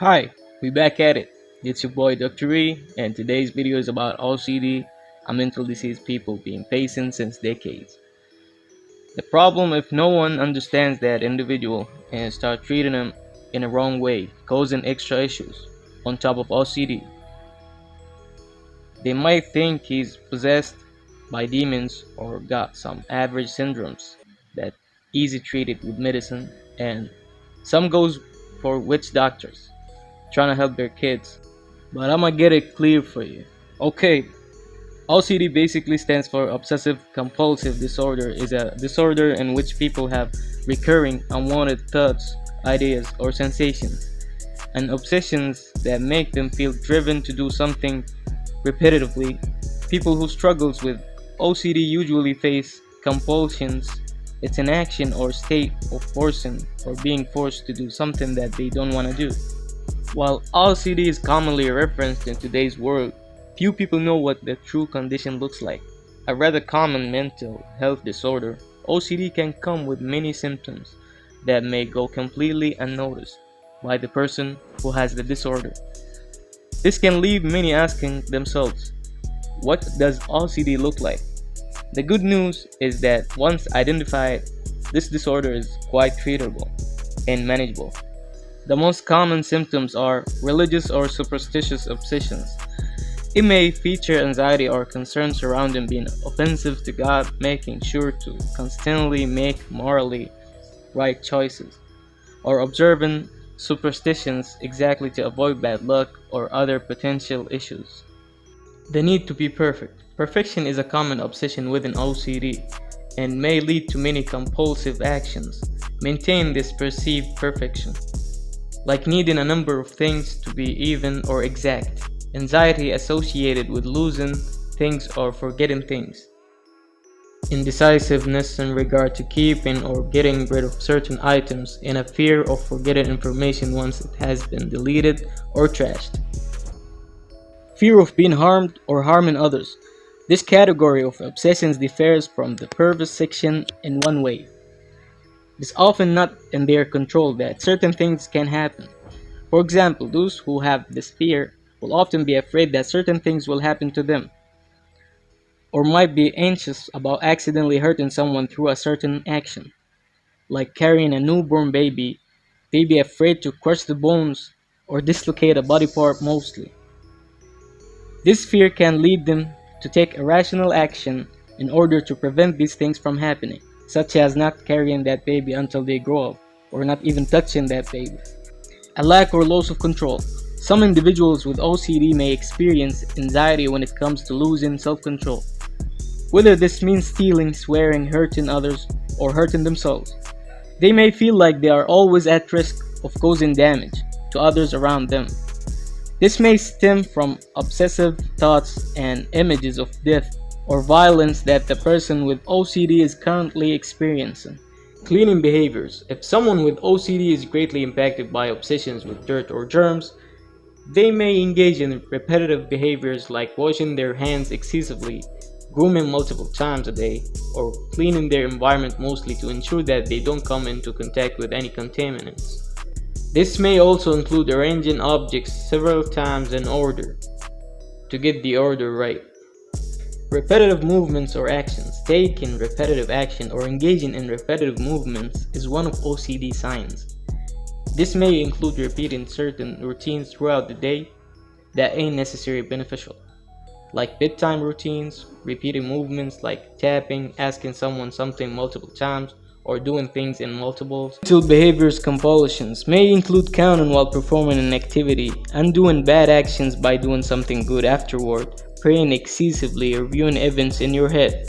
Hi, we back at it. It's your boy Dr. E, and today's video is about OCD, a mental disease people being facing since decades. The problem if no one understands that individual and start treating them in a wrong way, causing extra issues. On top of OCD, they might think he's possessed by demons or got some average syndromes that easy treated with medicine, and some goes for witch doctors trying to help their kids. But I'm gonna get it clear for you. Okay, OCD basically stands for obsessive compulsive disorder, is a disorder in which people have recurring unwanted thoughts, ideas, or sensations, and obsessions that make them feel driven to do something repetitively. People who struggles with OCD usually face compulsions. It's an action or state of forcing or being forced to do something that they don't want to do. While OCD is commonly referenced in today's world, few people know what the true condition looks like. A rather common mental health disorder, OCD can come with many symptoms that may go completely unnoticed by the person who has the disorder. This can leave many asking themselves, what does OCD look like? The good news is that once identified, this disorder is quite treatable and manageable. The most common symptoms are religious or superstitious obsessions. It may feature anxiety or concern surrounding being offensive to God, making sure to constantly make morally right choices, or observing superstitions exactly to avoid bad luck or other potential issues. The need to be perfect. Perfection is a common obsession within OCD and may lead to many compulsive actions. Maintain this perceived perfection, like needing a number of things to be even or exact, anxiety associated with losing things or forgetting things, indecisiveness in regard to keeping or getting rid of certain items, and a fear of forgetting information once it has been deleted or trashed, fear of being harmed or harming others. This category of obsessions differs from the previous section in one way. It is often not in their control that certain things can happen. For example, those who have this fear will often be afraid that certain things will happen to them, or might be anxious about accidentally hurting someone through a certain action, like carrying a newborn baby. They be afraid to crush the bones or dislocate a body part mostly. This fear can lead them to take irrational action in order to prevent these things from happening, such as not carrying that baby until they grow up, or not even touching that baby. A lack or loss of control. Some individuals with OCD may experience anxiety when it comes to losing self-control, whether this means stealing, swearing, hurting others, or hurting themselves. They may feel like they are always at risk of causing damage to others around them. This may stem from obsessive thoughts and images of death or violence that the person with OCD is currently experiencing. Cleaning behaviors. If someone with OCD is greatly impacted by obsessions with dirt or germs, they may engage in repetitive behaviors like washing their hands excessively, grooming multiple times a day, or cleaning their environment mostly to ensure that they don't come into contact with any contaminants. This may also include arranging objects several times in order to get the order right. Repetitive movements or actions. Taking repetitive action or engaging in repetitive movements is one of OCD signs. This may include repeating certain routines throughout the day that ain't necessarily beneficial, like bedtime routines, repeating movements like tapping, asking someone something multiple times, or doing things in multiples. Mental behaviors compulsions may include counting while performing an activity, undoing bad actions by doing something good afterward, praying excessively, or viewing events in your head.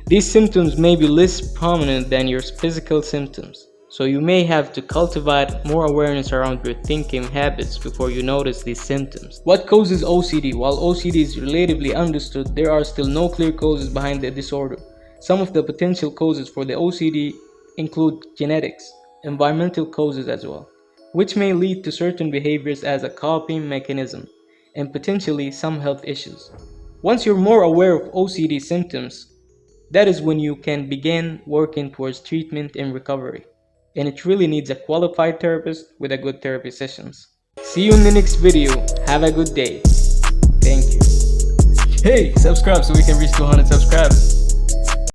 These symptoms may be less prominent than your physical symptoms, so you may have to cultivate more awareness around your thinking habits before you notice these symptoms. What causes OCD? While OCD is relatively understood, there are still no clear causes behind the disorder. Some of the potential causes for the OCD include genetics, environmental causes as well, which may lead to certain behaviors as a coping mechanism, and potentially some health issues. Once you're more aware of OCD symptoms, that is when you can begin working towards treatment and recovery. And it really needs a qualified therapist with a good therapy sessions. See you in the next video. Have a good day. Thank you. Hey, subscribe so we can reach 200 subscribers.